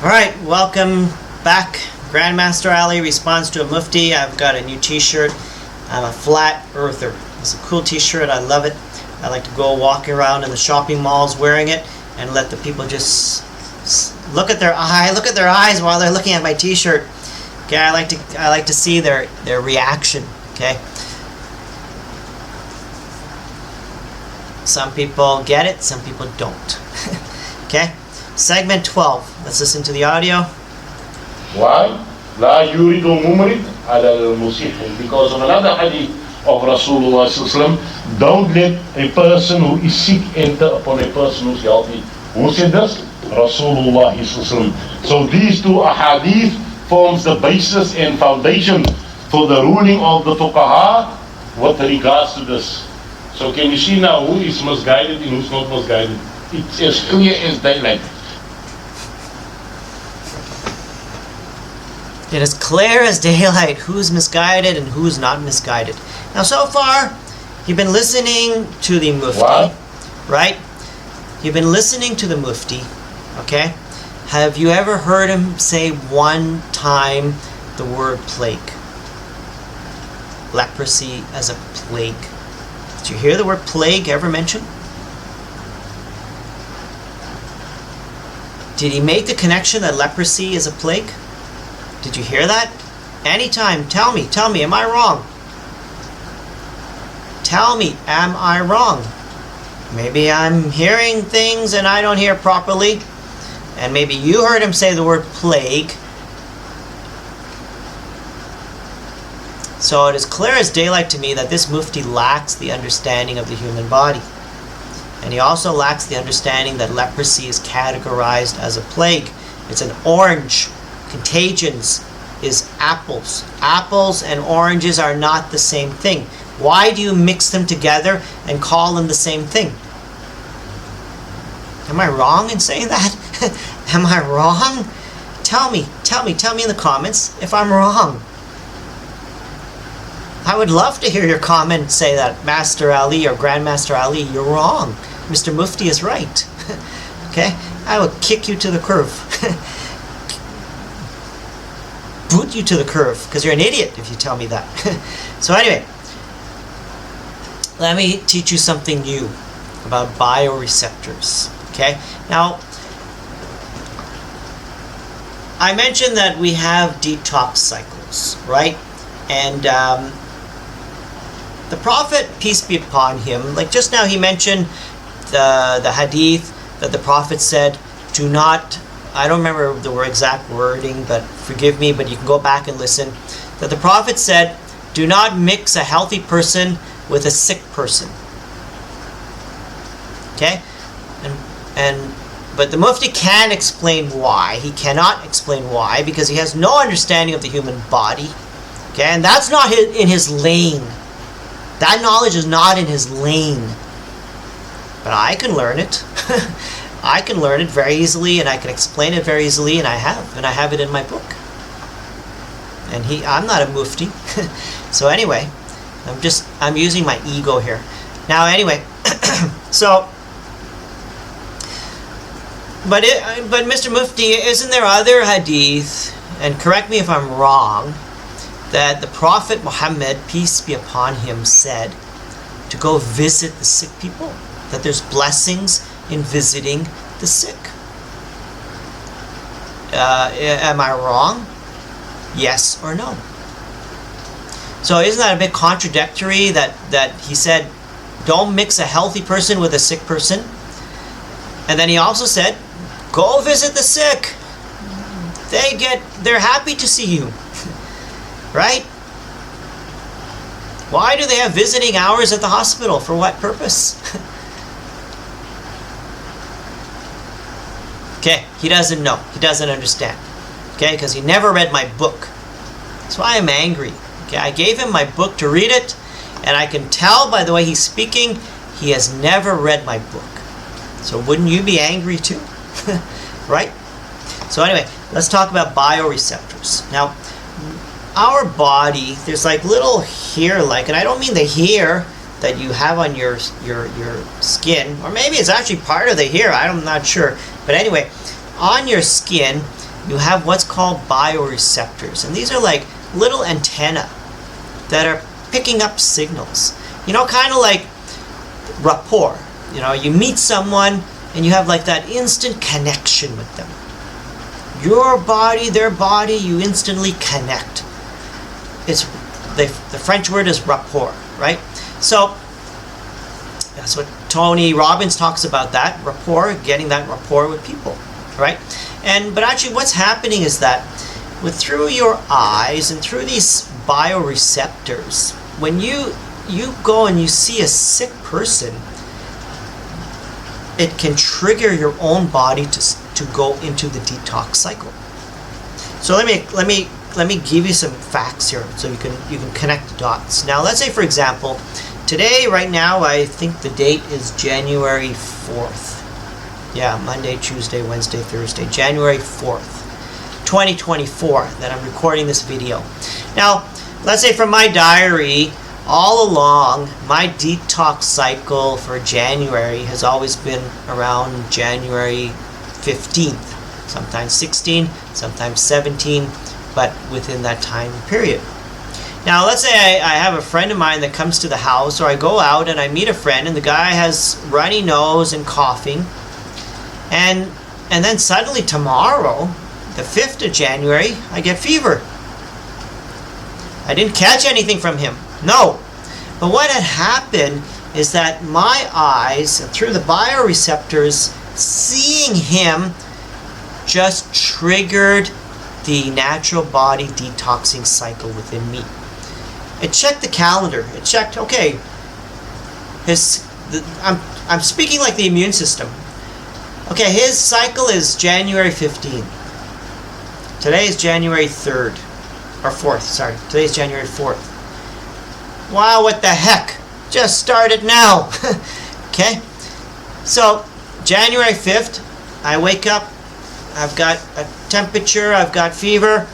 Alright, welcome back. Grandmaster Ali responds to a Mufti. I've got a new t-shirt. I'm a flat earther. It's a cool t-shirt. I love it. I like to go walking around in the shopping malls wearing it and let the people just look at their eyes while they're looking at my t-shirt. Okay, I like to see their reaction. Okay. Some people get it, some people don't. Okay? Segment 12. Let's listen to the audio. Why? لا يريد ممرض على المصيح. Because of another hadith of Rasulullah sallallahu don't let a person who is sick enter upon a person who's healthy. Who said this? Rasulullah sallallahu. So these two ahadith forms the basis and foundation for the ruling of the fuqaha with regards to this. So can you see now who is misguided and who's not misguided? It's as clear as daylight. It is clear as daylight who's misguided and who's not misguided. Now, so far, you've been listening to the Mufti, What? right? You've been listening to the Mufti, okay? Have you ever heard him say one time the word plague? Leprosy as a plague. Did you hear the word plague ever mentioned? Did he make the connection that leprosy is a plague? Did you hear that? Anytime, tell me, am I wrong? Tell me, am I wrong? Maybe I'm hearing things and I don't hear properly. And maybe you heard him say the word plague. So it is clear as daylight to me that this Mufti lacks the understanding of the human body. And he also lacks the understanding that leprosy is categorized as a plague. It's an orange. Contagions is apples. Apples and oranges are not the same thing. Why do you mix them together and call them the same thing? Am I wrong in saying that? Am I wrong? Tell me in the comments if I'm wrong. I would love to hear your comment say that Master Ali or Grandmaster Ali, you're wrong. Mr. Mufti is right. Okay? I will kick you to the curb. Boot you to the curve, because you're an idiot if you tell me that. So anyway, let me teach you something new about bioreceptors. Okay? Now, I mentioned that we have detox cycles, right? And the Prophet, peace be upon him, like just now he mentioned the hadith that the Prophet said, do not, I don't remember the exact wording, but forgive me, but you can go back and listen, that the Prophet said, do not mix a healthy person with a sick person. Okay? But the Mufti can explain why. He cannot explain why, because he has no understanding of the human body. Okay? And that's not in his lane. That knowledge is not in his lane. But I can learn it. I can learn it very easily, and I can explain it very easily, and I have it in my book. And I'm not a Mufti. So anyway, I'm using my ego here. Now anyway, so, but Mr. Mufti, isn't there other hadith, and correct me if I'm wrong, that the Prophet Muhammad, peace be upon him, said to go visit the sick people? That there's blessings in visiting the sick. Am I wrong? Yes or no? So isn't that a bit contradictory that he said, don't mix a healthy person with a sick person? And then he also said, go visit the sick. They're happy to see you. Right? Why do they have visiting hours at the hospital? For what purpose? Okay, he doesn't know. He doesn't understand. Okay, because he never read my book. That's why I'm angry. Okay, I gave him my book to read it, and I can tell by the way he's speaking, he has never read my book. So wouldn't you be angry too? Right? So anyway, let's talk about bioreceptors. Now, our body, there's like little hair-like, and I don't mean the hair that you have on your skin, or maybe it's actually part of the hair, I'm not sure. But anyway, on your skin, you have what's called bioreceptors. And these are like little antennae that are picking up signals. You know, kind of like rapport. You know, you meet someone and you have like that instant connection with them. Your body, their body, you instantly connect. It's the French word is rapport, right? So that's what Tony Robbins talks about, that rapport, getting that rapport with people, right? But actually what's happening is that through your eyes and through these bioreceptors, when you go and you see a sick person, it can trigger your own body to go into the detox cycle. So let me give you some facts here so you can connect the dots. Now let's say, for example, today, right now, I think the date is January 4th. Yeah, Monday, Tuesday, Wednesday, Thursday, January 4th, 2024, that I'm recording this video. Now, let's say from my diary, all along, my detox cycle for January has always been around January 15th, sometimes 16, sometimes 17, but within that time period. Now, let's say I have a friend of mine that comes to the house, or I go out and I meet a friend and the guy has runny nose and coughing, and then suddenly tomorrow, the 5th of January, I get fever. I didn't catch anything from him. No. But what had happened is that my eyes, through the bioreceptors, seeing him just triggered the natural body detoxing cycle within me. It checked the calendar. It checked, okay, I'm speaking like the immune system. Okay, his cycle is January 15th. Today is January 3rd. Or 4th, sorry. Today is January 4th. Wow, what the heck? Just started now. Okay? So, January 5th, I wake up, I've got a temperature, I've got fever,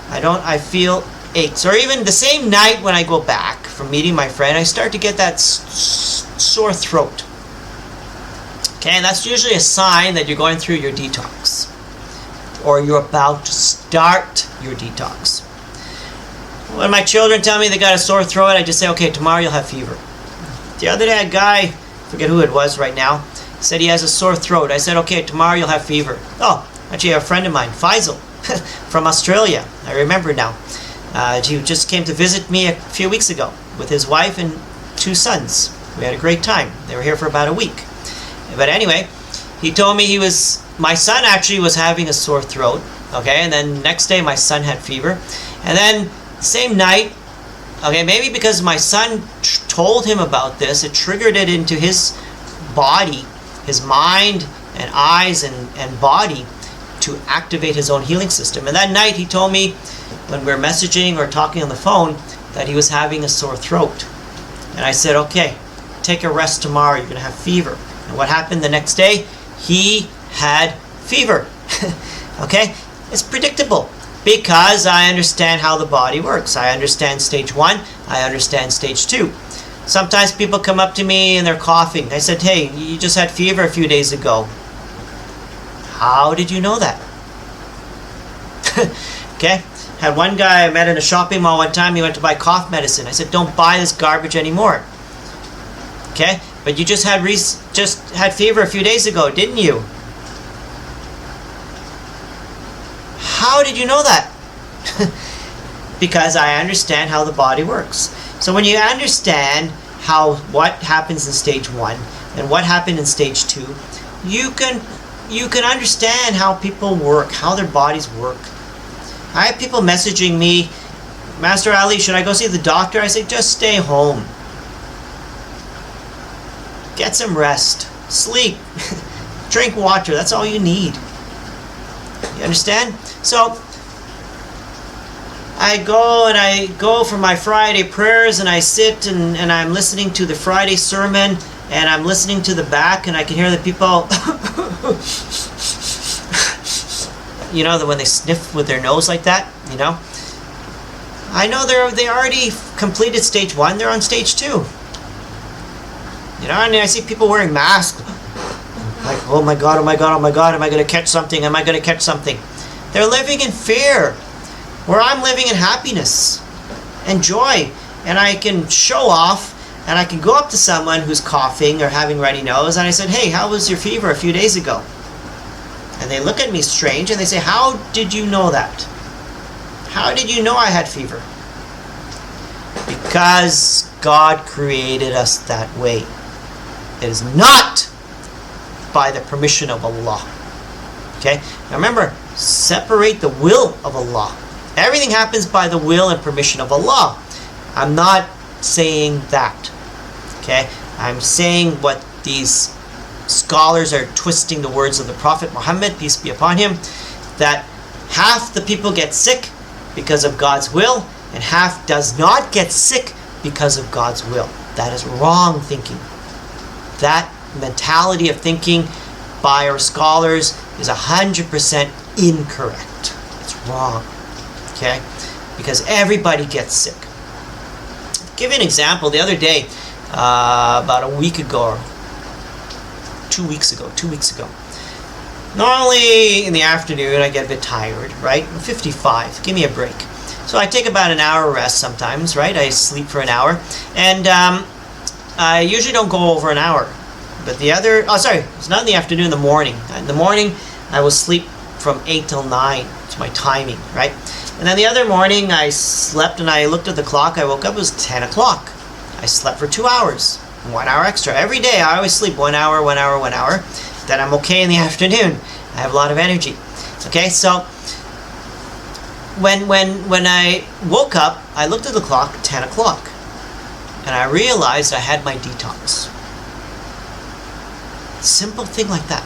I feel aches. Or even the same night when I go back from meeting my friend, I start to get that sore throat. Okay, and that's usually a sign that you're going through your detox, or you're about to start your detox. When my children tell me they got a sore throat, I just say, okay, tomorrow you'll have fever. The other day, a guy, I forget who it was right now, said he has a sore throat. I said, okay, tomorrow you'll have fever. Oh, actually a friend of mine, Faisal, from Australia. I remember now. He just came to visit me a few weeks ago with his wife and 2 sons. We had a great time. They were here for about a week. But anyway, he told me my son actually was having a sore throat. Okay, and then next day my son had fever. And then same night, okay, maybe because my son told him about this, it triggered it into his body, his mind and eyes and body to activate his own healing system. And that night he told me, when we were messaging or talking on the phone, that he was having a sore throat. And I said, okay, take a rest tomorrow, you're going to have fever. And what happened the next day? He had fever. Okay? It's predictable because I understand how the body works. I understand stage 1. I understand stage 2. Sometimes people come up to me and they're coughing. I said, hey, you just had fever a few days ago. How did you know that? Okay? Had one guy I met in a shopping mall one time. He went to buy cough medicine. I said, don't buy this garbage anymore. Okay? But you just had fever a few days ago, didn't you? How did you know that? Because I understand how the body works. So when you understand what happens in stage 1 and what happened in stage 2, you can understand how people work, how their bodies work. I have people messaging me, Master Ali, should I go see the doctor? I say, just stay home. Get some rest. Sleep. Drink water. That's all you need. You understand? So, I go for my Friday prayers and I sit and I'm listening to the Friday sermon and I'm listening to the back and I can hear the people, you know, when they sniff with their nose like that, you know. I know they already completed stage 1, they're on stage 2. You know, and I see people wearing masks. Like, oh my God, am I going to catch something? Am I going to catch something? They're living in fear, where I'm living in happiness and joy, and I can show off, and I can go up to someone who's coughing or having runny nose, and I said, hey, how was your fever a few days ago? And they look at me strange, and they say, how did you know that? How did you know I had fever? Because God created us that way. It is not by the permission of Allah. Okay? Now remember, separate the will of Allah. Everything happens by the will and permission of Allah. I'm not saying that. Okay? I'm saying what these scholars are twisting the words of the Prophet Muhammad, peace be upon him, that half the people get sick because of God's will, and half does not get sick because of God's will. That is wrong thinking. That mentality of thinking by our scholars is 100% incorrect. It's wrong. Okay? Because everybody gets sick. I'll give you an example. The other day, about a week ago, or 2 weeks ago. Normally in the afternoon I get a bit tired, right? I'm 55. Give me a break. So I take about an hour rest sometimes, right? I sleep for an hour. And I usually don't go over an hour. But it's not in the afternoon, in the morning. In the morning, I will sleep from 8 till 9. It's my timing, right? And then the other morning, I slept and I looked at the clock. I woke up, it was 10 o'clock. I slept for 2 hours. 1 hour extra. Every day, I always sleep 1 hour. Then I'm okay in the afternoon. I have a lot of energy. Okay, so when I woke up, I looked at the clock, 10 o'clock. And I realized I had my detox. Simple thing like that.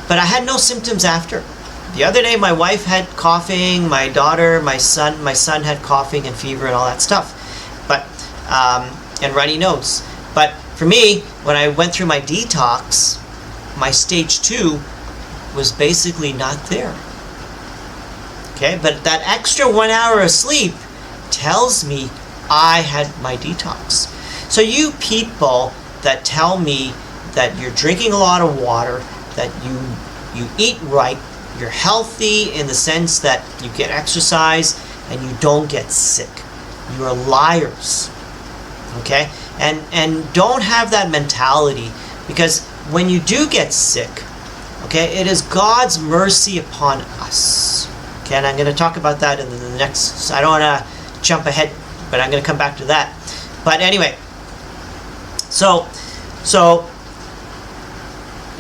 But I had no symptoms after. The other day, my wife had coughing, my daughter, my son had coughing and fever and all that stuff. But, and runny nose. But for me, when I went through my detox, my stage 2 was basically not there. Okay, but that extra 1 hour of sleep tells me I had my detox. So you people that tell me that you're drinking a lot of water, that you eat right, you're healthy in the sense that you get exercise and you don't get sick. You're liars. Okay? And don't have that mentality, because when you do get sick, okay, it is God's mercy upon us. Okay, and I'm going to talk about that in the next, I don't want to jump ahead, but I'm going to come back to that. But anyway, so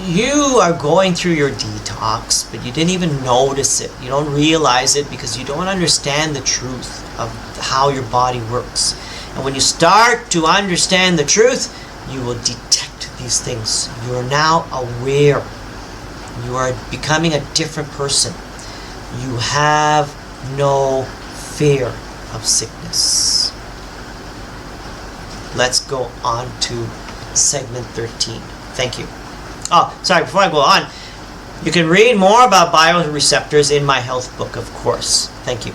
you are going through your detox, but you didn't even notice it. You don't realize it because you don't understand the truth of how your body works. And when you start to understand the truth, you will detect these things. You are now aware. You are becoming a different person. You have no fear of sickness. Let's go on to segment 13. Thank you. Oh, sorry, before I go on, you can read more about bioreceptors in my health book, of course. Thank you.